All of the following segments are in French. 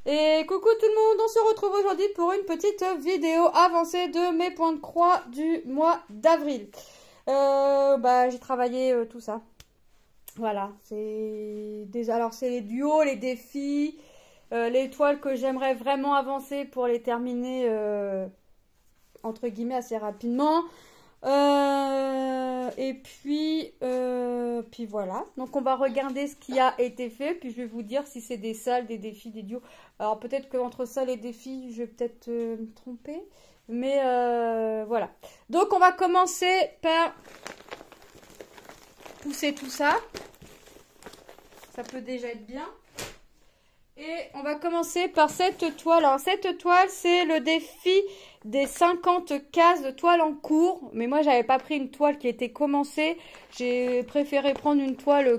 Et coucou tout le monde, on se retrouve aujourd'hui pour une petite vidéo avancée de mes points de croix du mois d'avril. J'ai travaillé tout ça. Voilà, alors c'est les duos, les défis, les toiles que j'aimerais vraiment avancer pour les terminer entre guillemets assez rapidement. Puis voilà. Donc on va regarder ce qui a été fait, puis je vais vous dire si c'est des salles, des défis, des duos. Alors peut-être qu'entre salles et défis, je vais peut-être me tromper, mais voilà. Donc on va commencer par pousser tout ça. Ça peut déjà être bien. Et on va commencer par cette toile. Alors cette toile, c'est le défi des 50 cases de toile en cours. Mais moi, j'avais pas pris une toile qui était commencée. J'ai préféré prendre une toile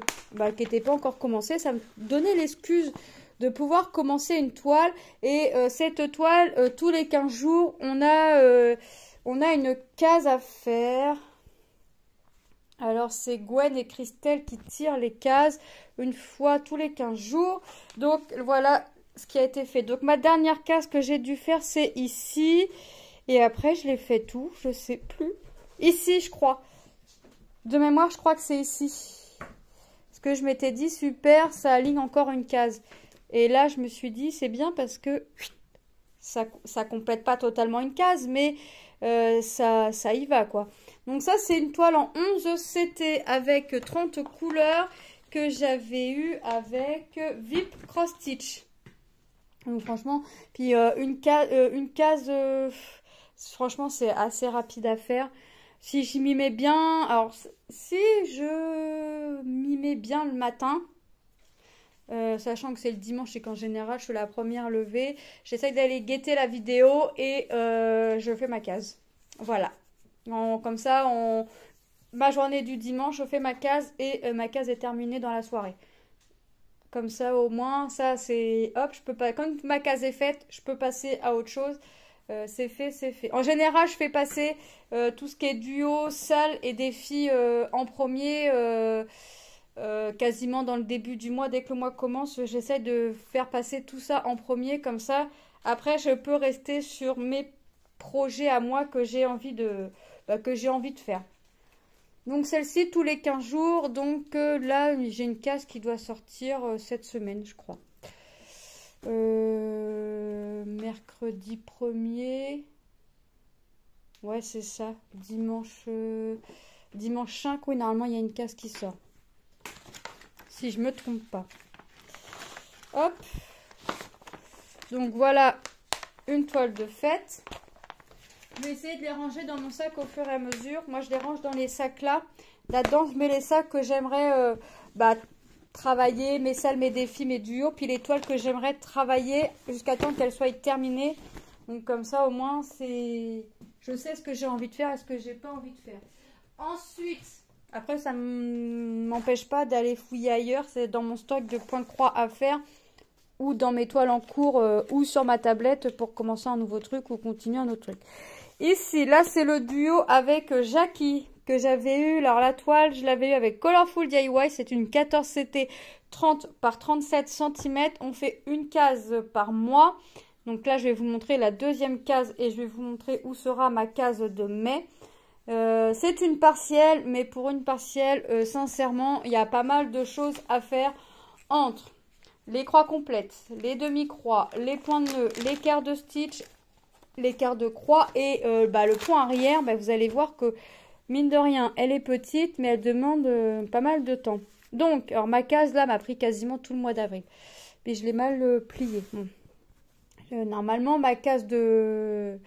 qui n'était pas encore commencée. Ça me donnait l'excuse de pouvoir commencer une toile. Et cette toile, tous les 15 jours, on a une case à faire. Alors, c'est Gwen et Christelle qui tirent les cases une fois tous les 15 jours. Donc, voilà ce qui a été fait. Donc, ma dernière case que j'ai dû faire, c'est ici. Et après, je l'ai fait tout. Je sais plus. Ici, je crois. De mémoire, je crois que c'est ici. Parce que je m'étais dit, super, ça aligne encore une case. Et là, je me suis dit, c'est bien parce que ça complète pas totalement une case, mais ça y va, quoi. Donc ça, c'est une toile en 11 CT avec 30 couleurs que j'avais eu avec VIP Cross Stitch. Donc franchement, puis une case franchement, c'est assez rapide à faire. Si j'y m'y mets bien, alors si je m'y mets bien le matin, sachant que c'est le dimanche et qu'en général, je suis la première levée, j'essaye d'aller guetter la vidéo et je fais ma case. Voilà. Comme ça, ma journée du dimanche, je fais ma case et ma case est terminée dans la soirée. Comme ça, au moins, ça c'est hop, je peux pas. Quand ma case est faite, je peux passer à autre chose. C'est fait, c'est fait. En général, je fais passer tout ce qui est duo, salle et défi en premier, quasiment dans le début du mois. Dès que le mois commence, j'essaie de faire passer tout ça en premier. Comme ça, après, je peux rester sur mes projets à moi que j'ai envie de faire. Donc celle-ci tous les 15 jours. Donc là, j'ai une case qui doit sortir cette semaine, je crois. Mercredi 1er. Ouais, c'est ça. Dimanche 5, oui, normalement, il y a une case qui sort. Si je me trompe pas. Hop. Donc voilà une toile de fête. Je vais essayer de les ranger dans mon sac au fur et à mesure. Moi, je les range dans les sacs là. Là-dedans, je mets les sacs que j'aimerais travailler, mes salles, mes défis, mes duos. Puis les toiles que j'aimerais travailler jusqu'à temps qu'elles soient terminées. Donc comme ça, au moins, je sais ce que j'ai envie de faire et ce que j'ai pas envie de faire. Ensuite, après, ça ne m'empêche pas d'aller fouiller ailleurs. C'est dans mon stock de points de croix à faire. Ou dans mes toiles en cours ou sur ma tablette pour commencer un nouveau truc ou continuer un autre truc. Ici, là, c'est le duo avec Jackie que j'avais eu. Alors, la toile, je l'avais eu avec Colorful DIY. C'est une 14 CT 30 par 37 cm. On fait une case par mois. Donc là, je vais vous montrer la deuxième case et je vais vous montrer où sera ma case de mai. C'est une partielle, mais pour une partielle, sincèrement, il y a pas mal de choses à faire entre les croix complètes, les demi-croix, les points de nœud, les quarts de stitch, les quarts de croix et le point arrière. Vous allez voir que mine de rien, elle est petite, mais elle demande pas mal de temps. Donc, alors ma case là m'a pris quasiment tout le mois d'avril. Puis je l'ai mal pliée. Bon. Normalement, ma case de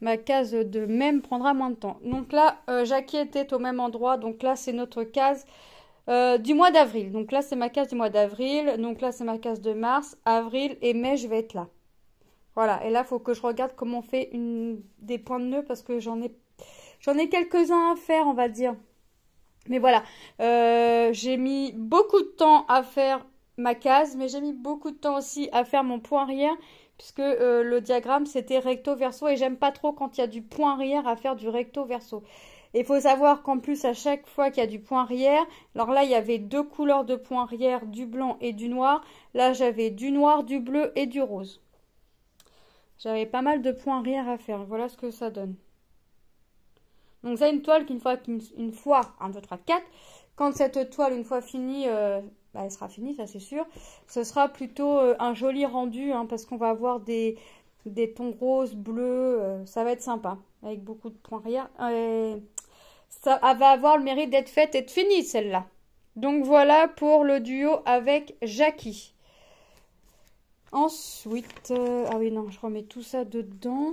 mai prendra moins de temps. Donc là, Jackie était au même endroit. Donc là, c'est notre case du mois d'avril. Donc là, c'est ma case du mois d'avril. Donc là, c'est ma case de mars, avril et mai, je vais être là. Voilà. Et là, il faut que je regarde comment on fait des points de nœud parce que j'en ai quelques-uns à faire, on va dire. Mais voilà. J'ai mis beaucoup de temps à faire ma case, mais j'ai mis beaucoup de temps aussi à faire mon point arrière puisque le diagramme, c'était recto verso et j'aime pas trop quand il y a du point arrière à faire du recto verso. Et il faut savoir qu'en plus, à chaque fois qu'il y a du point arrière, alors là, il y avait 2 couleurs de point arrière, du blanc et du noir. Là, j'avais du noir, du bleu et du rose. J'avais pas mal de points arrière à faire. Voilà ce que ça donne. Donc ça, une toile qu'une fois, 1, 2, 3, 4, quand cette toile, une fois finie, elle sera finie, ça c'est sûr, ce sera plutôt un joli rendu, hein, parce qu'on va avoir des tons roses, bleus, ça va être sympa, avec beaucoup de points arrière. Ça elle va avoir le mérite d'être faite et de finie, celle-là. Donc voilà pour le duo avec Jackie. Ensuite, ah oui non, je remets tout ça dedans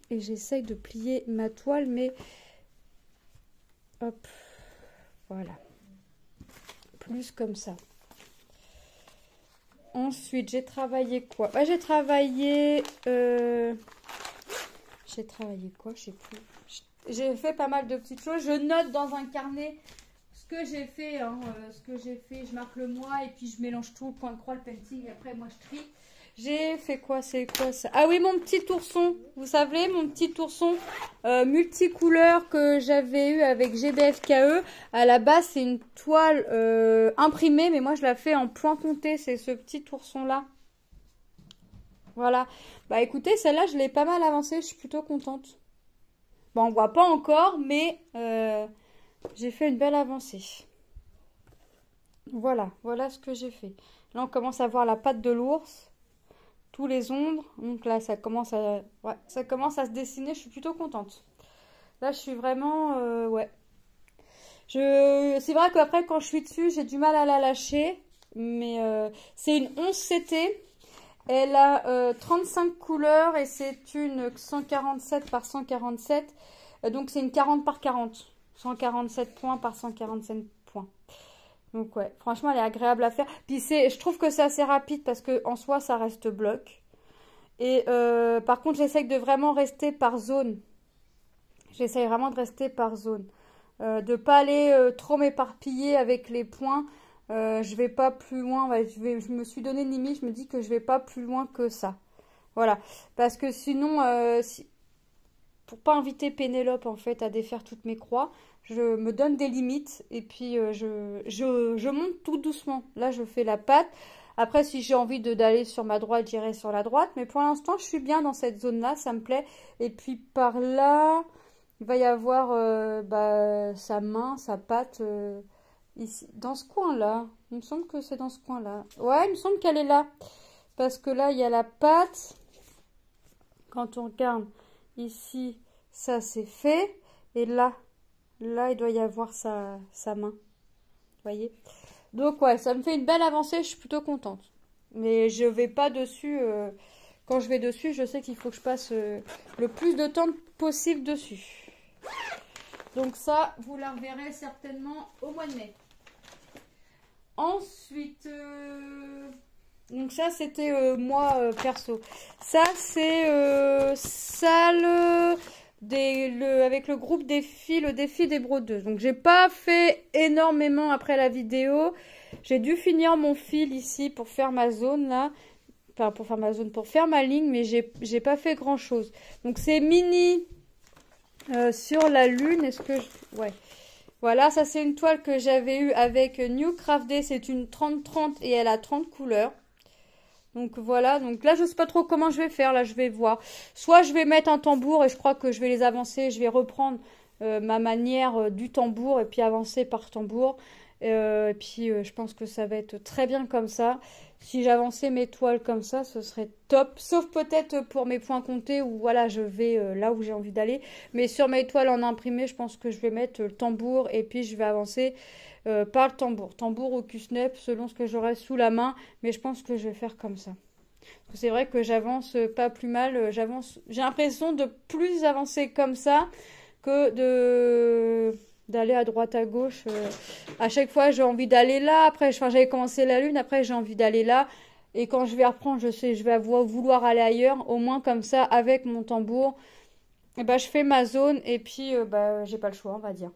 et j'essaye de plier ma toile, mais hop, voilà, plus comme ça. Ensuite, j'ai travaillé quoi? J'ai travaillé quoi? Je sais plus. J'ai fait pas mal de petites choses. Je note dans un carnet ce que j'ai fait, hein, je marque le mois et puis je mélange tout, le point de croix, le painting, et après moi je trie. J'ai fait quoi? C'est quoi ça? Ah oui, mon petit ourson. Vous savez, mon petit ourson multicouleur que j'avais eu avec GBFKE. À la base, c'est une toile imprimée, mais moi je la fais en point compté. C'est ce petit ourson-là. Voilà. Bah écoutez, celle-là, je l'ai pas mal avancée. Je suis plutôt contente. Bon, on voit pas encore, mais j'ai fait une belle avancée. Voilà, voilà ce que j'ai fait. Là, on commence à voir la patte de l'ours. Tous les ombres, donc là ça commence à se dessiner, je suis plutôt contente. Là je suis vraiment ouais. C'est vrai qu'après quand je suis dessus, j'ai du mal à la lâcher, mais c'est une 11 CT. Elle a 35 couleurs et c'est une 147 par 147. Donc c'est une 40 par 40. 147 points par 147 points. Donc ouais, franchement elle est agréable à faire. Puis je trouve que c'est assez rapide parce que en soi ça reste bloc. Et par contre j'essaye de vraiment rester par zone. J'essaye vraiment de rester par zone. De pas aller trop m'éparpiller avec les points. Je vais pas plus loin. Ouais, je me suis donné une limite. Je me dis que je vais pas plus loin que ça. Voilà. Parce que sinon, pour pas inviter Pénélope en fait à défaire toutes mes croix, je me donne des limites et puis je monte tout doucement. Là, je fais la patte. Après, si j'ai envie d'aller sur ma droite, j'irai sur la droite. Mais pour l'instant, je suis bien dans cette zone-là, ça me plaît. Et puis par là, il va y avoir sa main, sa patte, ici, dans ce coin-là. Il me semble que c'est dans ce coin-là. Ouais, il me semble qu'elle est là. Parce que là, il y a la patte. Quand on regarde ici, ça c'est fait. Et là, il doit y avoir sa main. Vous voyez? Donc ouais, ça me fait une belle avancée, je suis plutôt contente. Mais je vais pas dessus. Quand je vais dessus, je sais qu'il faut que je passe le plus de temps possible dessus. Donc ça, vous la reverrez certainement au mois de mai. Ensuite, donc ça c'était moi perso. Ça c'est avec le groupe défi, le défi des brodeuses. Donc j'ai pas fait énormément après la vidéo. J'ai dû finir mon fil ici pour faire ma zone là. Enfin pour faire ma ligne, mais j'ai pas fait grand chose. Donc c'est mini sur la lune. Ouais. Voilà, ça c'est une toile que j'avais eue avec New Craft Day. C'est une 30-30 et elle a 30 couleurs. Donc voilà, donc là je sais pas trop comment je vais faire, là je vais voir. Soit je vais mettre un tambour et je crois que je vais les avancer, je vais reprendre ma manière du tambour et puis avancer par tambour. Et puis je pense que ça va être très bien comme ça. Si j'avançais mes toiles comme ça, ce serait top. Sauf peut-être pour mes points comptés où voilà, je vais là où j'ai envie d'aller. Mais sur mes toiles en imprimé, je pense que je vais mettre le tambour et puis je vais avancer par le tambour. Tambour ou Q-snap selon ce que j'aurai sous la main. Mais je pense que je vais faire comme ça. C'est vrai que j'avance pas plus mal. J'ai l'impression de plus avancer comme ça que d'aller à droite à gauche. À chaque fois j'ai envie d'aller là, après j'avais commencé la lune, après j'ai envie d'aller là, et quand je vais reprendre je sais je vais vouloir aller ailleurs. Au moins comme ça avec mon tambour et je fais ma zone et puis j'ai pas le choix on va dire.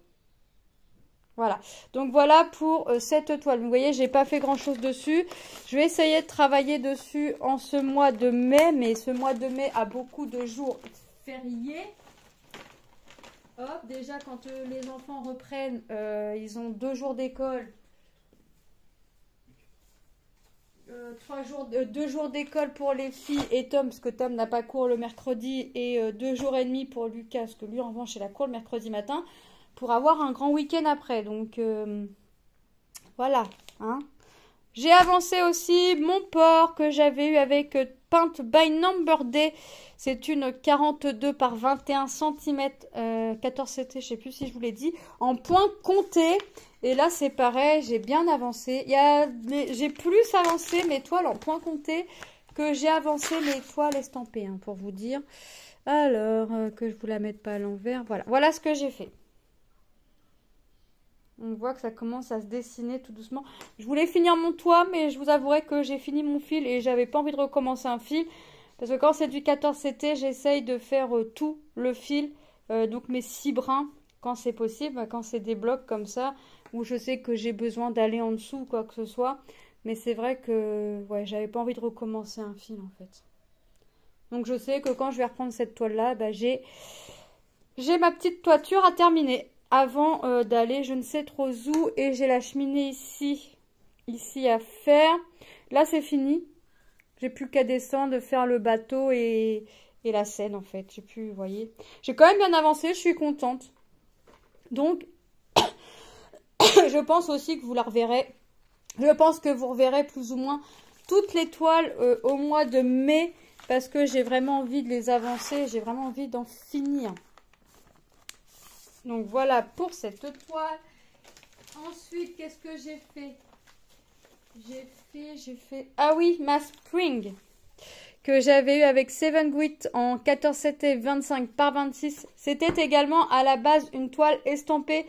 Voilà, donc voilà pour cette toile. Vous voyez, j'ai pas fait grand chose dessus. Je vais essayer de travailler dessus en ce mois de mai, mais ce mois de mai a beaucoup de jours fériés. hop, déjà quand les enfants reprennent, ils ont 2 jours d'école. 2 jours d'école pour les filles et Tom, parce que Tom n'a pas cours le mercredi, et 2 jours et demi pour Lucas, parce que lui en revanche il a cours le mercredi matin, pour avoir un grand week-end après. Donc voilà, hein. J'ai avancé aussi mon port que j'avais eu avec Paint by Number Day. C'est une 42 par 21 cm, 14 CT, je sais plus si je vous l'ai dit, en point compté. Et là, c'est pareil, j'ai bien avancé. J'ai plus avancé mes toiles en point compté que j'ai avancé mes toiles estampées, hein, pour vous dire. Alors, que je vous la mette pas à l'envers. Voilà, voilà ce que j'ai fait. On voit que ça commence à se dessiner tout doucement. Je voulais finir mon toit, mais je vous avouerai que j'ai fini mon fil et j'avais pas envie de recommencer un fil. Parce que quand c'est du 14 CT, j'essaye de faire tout le fil. Donc mes 6 brins, quand c'est possible, quand c'est des blocs comme ça, où je sais que j'ai besoin d'aller en dessous ou quoi que ce soit. Mais c'est vrai que ouais, j'avais pas envie de recommencer un fil en fait. Donc je sais que quand je vais reprendre cette toile-là, bah, j'ai ma petite toiture à terminer avant d'aller je ne sais trop où. Et j'ai la cheminée ici à faire. Là c'est fini. J'ai plus qu'à descendre, faire le bateau et la scène en fait. J'ai plus, vous voyez. J'ai quand même bien avancé, je suis contente. Donc, je pense aussi que vous la reverrez. Je pense que vous reverrez plus ou moins toutes les toiles au mois de mai. Parce que j'ai vraiment envie de les avancer. J'ai vraiment envie d'en finir. Donc voilà pour cette toile. Ensuite, qu'est-ce que j'ai fait? J'ai fait... Ah oui, ma Spring. Que j'avais eu avec Seven Grit en 14 CT 25 par 26. C'était également à la base une toile estampée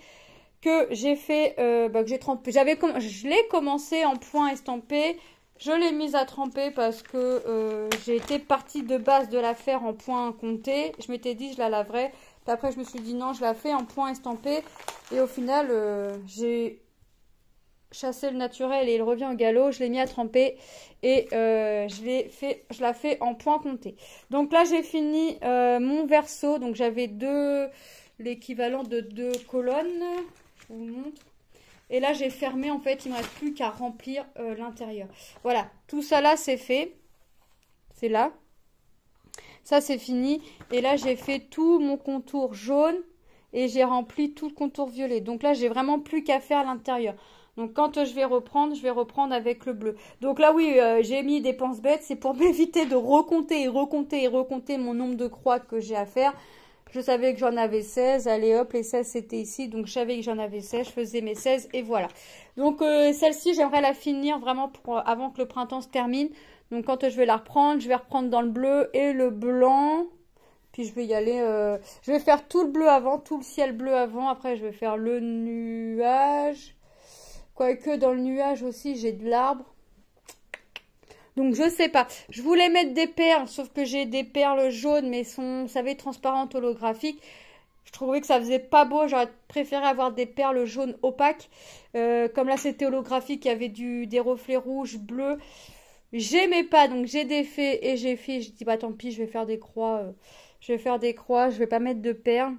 que j'ai fait, que j'ai trempé. Je l'ai commencé en point estampé. Je l'ai mise à tremper parce que j'ai été partie de base de la faire en point compté. Je m'étais dit je la laverais. Puis après je me suis dit non, je la fais en point estampé. Et au final, j'ai chassé le naturel et il revient au galop. Je l'ai mis à tremper et je la fais en point compté. Donc là j'ai fini mon verso. Donc j'avais l'équivalent de 2 colonnes. Je vous montre. Et là, j'ai fermé, en fait, il ne me reste plus qu'à remplir l'intérieur. Voilà, tout ça là, c'est fait. C'est là. Ça, c'est fini. Et là, j'ai fait tout mon contour jaune et j'ai rempli tout le contour violet. Donc là, j'ai vraiment plus qu'à faire l'intérieur. Donc quand je vais reprendre avec le bleu. Donc là, oui, j'ai mis des penses bêtes. C'est pour m'éviter de recompter et recompter et recompter mon nombre de croix que j'ai à faire. Je savais que j'en avais 16. Allez hop, les 16 c'était ici. Donc je savais que j'en avais 16. Je faisais mes 16 et voilà. Donc celle-ci, j'aimerais la finir vraiment avant que le printemps se termine. Donc quand je vais la reprendre, je vais reprendre dans le bleu et le blanc. Puis je vais y aller. Je vais faire tout le bleu avant, tout le ciel bleu avant. Après je vais faire le nuage. Quoique dans le nuage aussi, j'ai de l'arbre. Donc je sais pas. Je voulais mettre des perles, sauf que j'ai des perles jaunes, mais sont, vous savez, transparentes, holographiques. Je trouvais que ça faisait pas beau. J'aurais préféré avoir des perles jaunes opaques. Comme là c'était holographique, il y avait des reflets rouges, bleus. J'aimais pas, donc j'ai défait et j'ai fait. Je dis bah tant pis, je vais faire des croix. Je vais pas mettre de perles.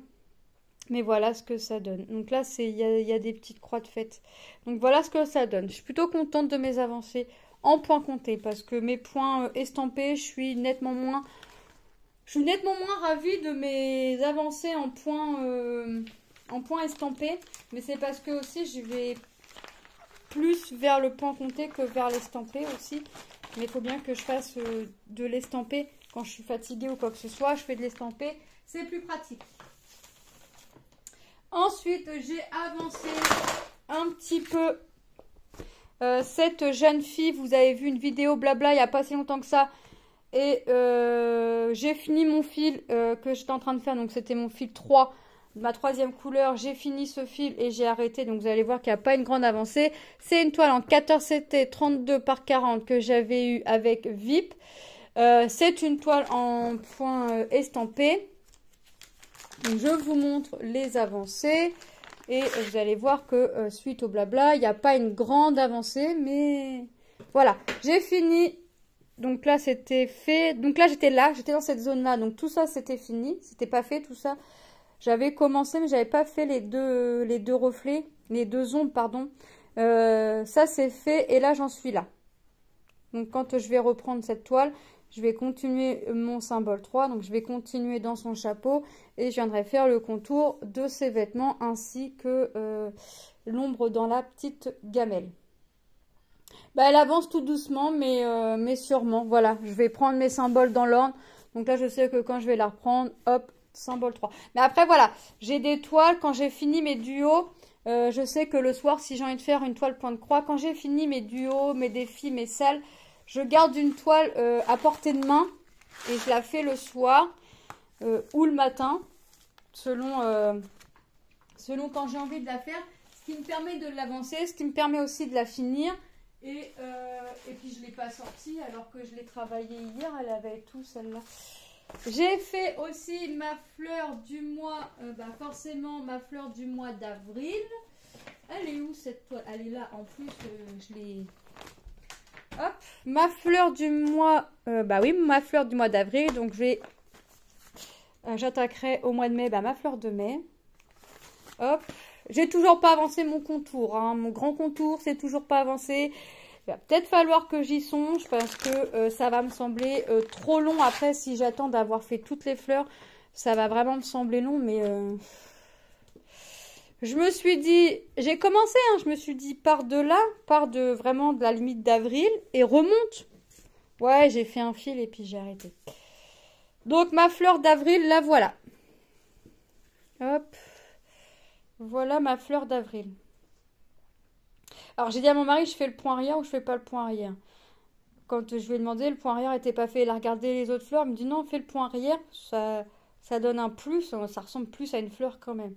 Mais voilà ce que ça donne. Donc là, il y a des petites croix de fête. Donc voilà ce que ça donne. Je suis plutôt contente de mes avancées en points comptés. Parce que mes points estampés, je suis nettement moins ravie de mes avancées en points estampés. Mais c'est parce que aussi, je vais plus vers le point compté que vers l'estampé aussi. Mais il faut bien que je fasse de l'estampé quand je suis fatiguée ou quoi que ce soit. Je fais de l'estampé. C'est plus pratique. Ensuite, j'ai avancé un petit peu cette jeune fille. Vous avez vu une vidéo blabla il n'y a pas si longtemps que ça. Et j'ai fini mon fil que j'étais en train de faire. Donc, c'était mon fil 3, ma 3e couleur. J'ai fini ce fil et j'ai arrêté. Donc, vous allez voir qu'il n'y a pas une grande avancée. C'est une toile en 14 CT 32 par 40 que j'avais eu avec VIP. C'est une toile en point estampé. Donc, je vous montre les avancées et vous allez voir que suite au blabla, il n'y a pas une grande avancée, mais voilà, j'ai fini. Donc là, c'était fait. Donc là, j'étais dans cette zone-là. Donc tout ça, c'était fini. C'était pas fait, tout ça. J'avais commencé, mais j'avais pas fait les deux reflets, les deux ombres, pardon. Ça, c'est fait, et là, j'en suis là. Donc, quand je vais reprendre cette toile, je vais continuer mon symbole 3. Donc, je vais continuer dans son chapeau, et je viendrai faire le contour de ses vêtements, ainsi que l'ombre dans la petite gamelle. Bah, elle avance tout doucement, mais sûrement. Voilà, je vais prendre mes symboles dans l'ordre. Donc là, je sais que quand je vais la reprendre, hop, symbole 3. Mais après, voilà, j'ai des toiles. Quand j'ai fini mes duos, je sais que le soir, si j'ai envie de faire une toile point de croix, quand j'ai fini mes duos, mes défis, mes salles, je garde une toile à portée de main et je la fais le soir ou le matin, selon quand j'ai envie de la faire. Ce qui me permet de l'avancer, ce qui me permet aussi de la finir. Et puis je ne l'ai pas sortie alors que je l'ai travaillée hier, elle avait tout celle-là. J'ai fait aussi ma fleur du mois, forcément ma fleur du mois d'avril. Elle est où cette toile? Elle est là, en plus je l'ai... Hop, ma fleur du mois, oui, ma fleur du mois d'avril. Donc j'attaquerai au mois de mai, ma fleur de mai. Hop. J'ai toujours pas avancé mon contour, hein. Mon grand contour, c'est toujours pas avancé. Il va peut-être falloir que j'y songe parce que ça va me sembler trop long. Après, si j'attends d'avoir fait toutes les fleurs, ça va vraiment me sembler long. Mais je me suis dit, j'ai commencé, hein, je me suis dit, part de là, vraiment de la limite d'avril et remonte. Ouais, j'ai fait un fil et puis j'ai arrêté. Donc, ma fleur d'avril, la voilà. Hop. Voilà ma fleur d'avril. Alors, j'ai dit à mon mari, je fais le point arrière ou je fais pas le point arrière. Quand je lui ai demandé, le point arrière n'était pas fait. Il a regardé les autres fleurs. Il me dit non, fais le point arrière. Ça donne un plus. Ça ressemble plus à une fleur quand même.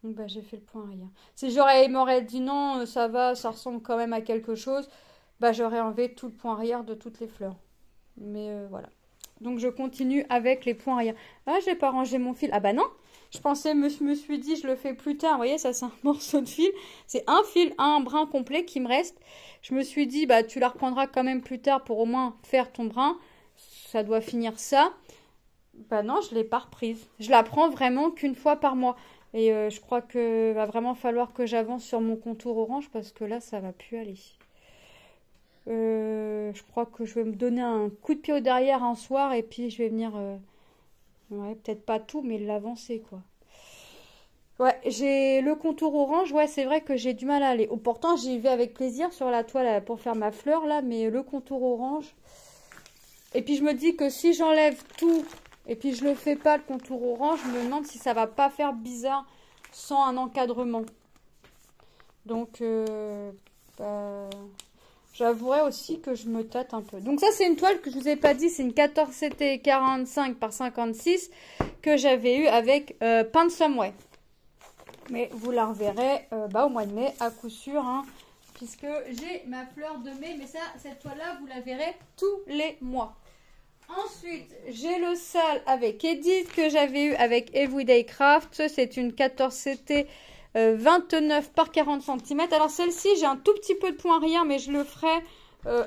Donc, j'ai fait le point arrière. Si il m'aurait dit non, ça va, ça ressemble quand même à quelque chose, j'aurais enlevé tout le point arrière de toutes les fleurs. Mais voilà. Donc, je continue avec les points arrière. Ah, j'ai pas rangé mon fil. Ah bah non. Je pensais, je me suis dit, je le fais plus tard. Vous voyez, ça, c'est un morceau de fil. C'est un fil, un brin complet qui me reste. Je me suis dit, tu la reprendras quand même plus tard pour au moins faire ton brin. Ça doit finir ça. Non, je ne l'ai pas reprise. Je la prends vraiment qu'une fois par mois. Et je crois que va vraiment falloir que j'avance sur mon contour orange parce que là, ça va plus aller. Je crois que je vais me donner un coup de pied au derrière un soir et puis je vais venir... ouais, peut-être pas tout, mais l'avancer, quoi. Ouais, j'ai le contour orange. Ouais, c'est vrai que j'ai du mal à aller. Pourtant, j'y vais avec plaisir sur la toile pour faire ma fleur, là. Mais le contour orange... Et puis, je me dis que si j'enlève tout et puis je le fais pas, le contour orange, je me demande si ça va pas faire bizarre sans un encadrement. Donc, j'avouerai aussi que je me tâte un peu. Donc ça, c'est une toile que je vous ai pas dit. C'est une 14CT 45 par 56 que j'avais eu avec Paint de Someway. Mais vous la reverrez au mois de mai, à coup sûr. Hein, puisque j'ai ma fleur de mai. Mais ça, cette toile-là, vous la verrez tous les mois. Ensuite, j'ai le sale avec Edith que j'avais eu avec Everyday Craft. C'est une 14CT 29 par 40 cm. Alors celle-ci, j'ai un tout petit peu de point arrière, mais je le ferai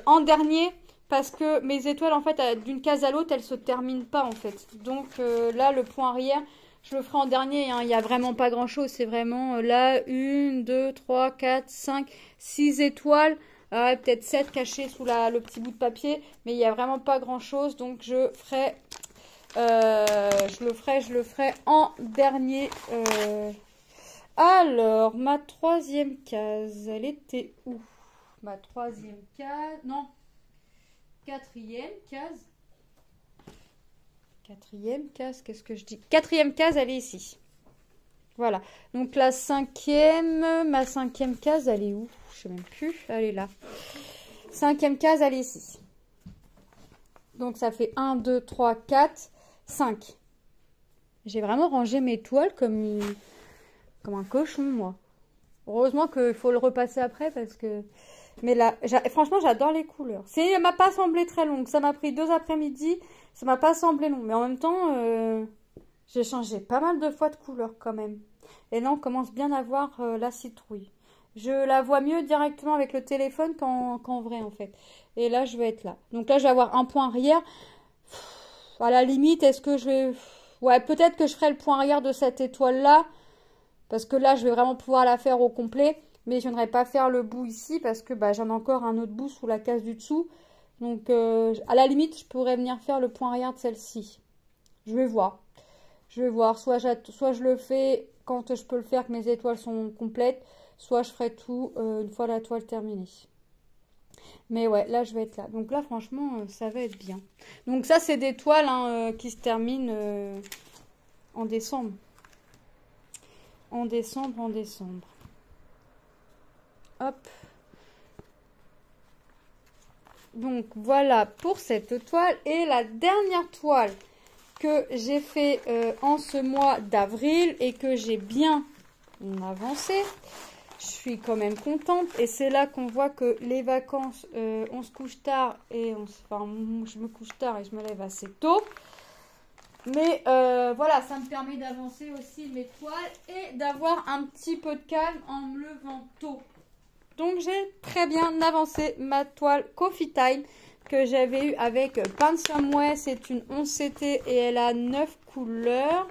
en dernier parce que mes étoiles, en fait, d'une case à l'autre, elles se terminent pas, en fait. Donc là, le point arrière, je le ferai en dernier. Hein. Il n'y a vraiment pas grand-chose. C'est vraiment là, 1, 2, 3, 4, 5, 6 étoiles. Peut-être 7 cachées sous le petit bout de papier. Mais il n'y a vraiment pas grand-chose. Donc je ferai... je le ferai en dernier... Alors, ma troisième case, elle était où? Ma troisième case, non, quatrième case. Quatrième case, qu'est-ce que je dis? Quatrième case, elle est ici. Voilà, donc la cinquième, ma cinquième case, elle est où? Je sais même plus, elle est là. Cinquième case, elle est ici. Donc ça fait 1, 2, 3, 4, 5. J'ai vraiment rangé mes toiles comme un cochon, moi. Heureusement qu'il faut le repasser après parce que... Mais là, franchement, j'adore les couleurs. Ça m'a pas semblé très long. Ça m'a pris 2 après-midi. Ça m'a pas semblé long. Mais en même temps, j'ai changé pas mal de fois de couleur quand même. Et là, on commence bien à voir la citrouille. Je la vois mieux directement avec le téléphone qu'en vrai, en fait. Et là, je vais être là. Donc là, je vais avoir un point arrière. À la limite, est-ce que je vais... Ouais, peut-être que je ferai le point arrière de cette étoile-là. Parce que là, je vais vraiment pouvoir la faire au complet. Mais je ne viendrai pas faire le bout ici parce que bah, j'en ai encore un autre bout sous la case du dessous. Donc, à la limite, je pourrais venir faire le point arrière de celle-ci. Je vais voir. Je vais voir. Soit je le fais quand je peux le faire, que mes étoiles sont complètes. Soit je ferai tout une fois la toile terminée. Mais ouais, là, je vais être là. Donc là, franchement, ça va être bien. Donc ça, c'est des toiles hein, qui se terminent en décembre. En décembre. Hop. Donc voilà pour cette toile. Et la dernière toile que j'ai fait en ce mois d'avril et que j'ai bien avancé. Je suis quand même contente. Et c'est là qu'on voit que les vacances, on se couche tard. Et enfin, je me couche tard et je me lève assez tôt. Mais voilà, ça me permet d'avancer aussi mes toiles et d'avoir un petit peu de calme en me levant tôt. Donc j'ai très bien avancé ma toile Coffee Time que j'avais eu avec Paint Somewhere. C'est une 11CT et elle a 9 couleurs.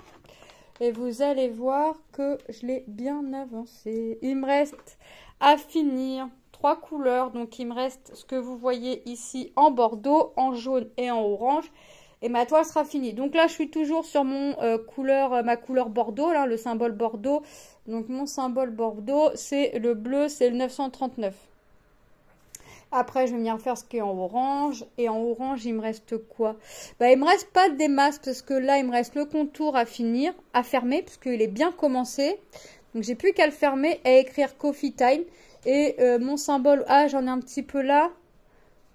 Et vous allez voir que je l'ai bien avancée. Il me reste à finir 3 couleurs. Donc il me reste ce que vous voyez ici en bordeaux, en jaune et en orange. Et ma toile sera finie. Donc là, je suis toujours sur mon ma couleur bordeaux, là, le symbole bordeaux. Donc mon symbole bordeaux, c'est le bleu, c'est le 939. Après, je vais venir faire ce qui est en orange. Et en orange, il me reste quoi? Bah, il me reste pas des masses parce que là, il me reste le contour à finir, à fermer, parce qu'il est bien commencé. Donc j'ai plus qu'à le fermer et écrire Coffee Time. Et mon symbole, ah, j'en ai un petit peu là.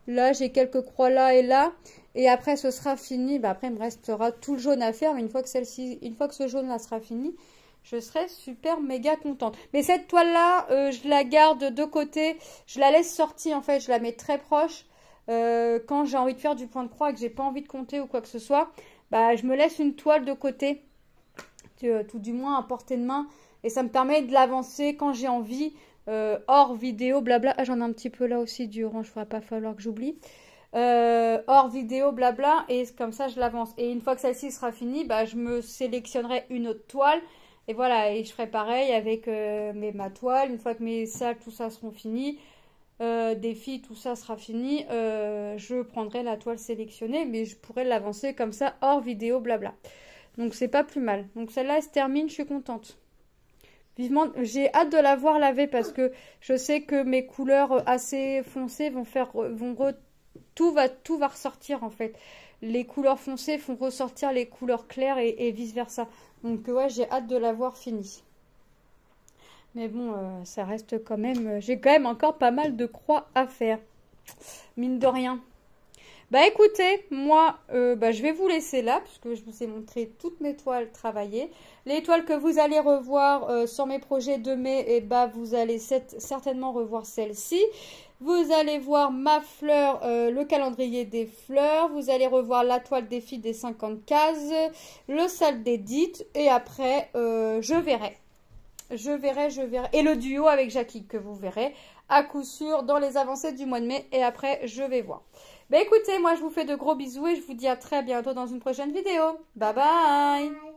Là, j'ai quelques croix là et là. Et après, ce sera fini. Bah, après, il me restera tout le jaune à faire. Mais une fois que ce jaune-là sera fini, je serai super méga contente. Mais cette toile-là, je la garde de côté. Je la laisse sortir, en fait. Je la mets très proche. Quand j'ai envie de faire du point de croix et que j'ai pas envie de compter ou quoi que ce soit, bah, je me laisse une toile de côté. Tout du moins à portée de main. Et ça me permet de l'avancer quand j'ai envie. Hors vidéo, blabla. Ah, j'en ai un petit peu là aussi du orange. Il ne va pas falloir que j'oublie. Hors vidéo, blabla, et comme ça je l'avance. Et une fois que celle-ci sera finie, bah, je me sélectionnerai une autre toile. Et voilà, et je ferai pareil avec ma toile. Une fois que mes salles, tout ça seront finis, défis, tout ça sera fini, je prendrai la toile sélectionnée, mais je pourrai l'avancer comme ça, hors vidéo, blabla. Donc c'est pas plus mal. Donc celle-là, elle se termine, je suis contente. Vivement, j'ai hâte de la voir laver parce que je sais que mes couleurs assez foncées tout va ressortir en fait. Les couleurs foncées font ressortir les couleurs claires et vice versa. Donc ouais, j'ai hâte de l'avoir fini. Mais bon, ça reste quand même... j'ai quand même encore pas mal de croix à faire. Mine de rien. Bah écoutez, moi, je vais vous laisser là, puisque je vous ai montré toutes mes toiles travaillées. Les toiles que vous allez revoir sur mes projets de mai, et bah vous allez certainement revoir celle-ci. Vous allez voir ma fleur, le calendrier des fleurs. Vous allez revoir la toile défi des 50 cases, le salle d'édite. Et après, je verrai. Et le duo avec Jackie que vous verrez à coup sûr dans les avancées du mois de mai. Et après, je vais voir. Bah écoutez, moi je vous fais de gros bisous et je vous dis à très bientôt dans une prochaine vidéo. Bye bye!